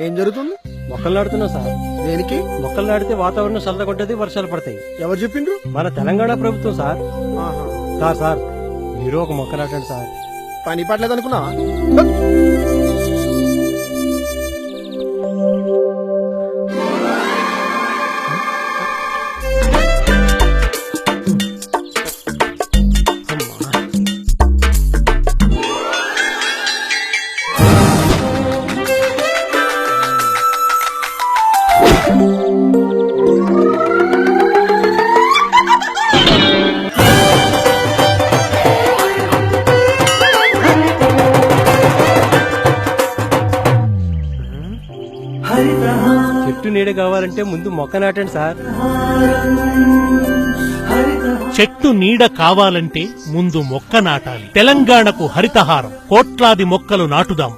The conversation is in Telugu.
ఏం జరుగుతుంది? మొక్కలు నాడుతున్నాం సార్. దేనికి? మొక్కలు నాటితే వాతావరణం చల్లగా ఉంటది, వర్షాలు పడతాయి. ఎవరు చెప్పిండ్రు? మన తెలంగాణ ప్రభుత్వం సార్. ఆహా. సార్ మీరు ఒక మొక్క నాటండి సార్. పని పట్టలేదు అనుకున్నా. చెట్టు నీడ కావాలంటే ముందు మొక్క నాటండి సార్. చెట్టు నీడ కావాలంటే ముందు మొక్క నాటాలి. తెలంగాణకు హరితహారం, కోట్లాది మొక్కలు నాటుదాం.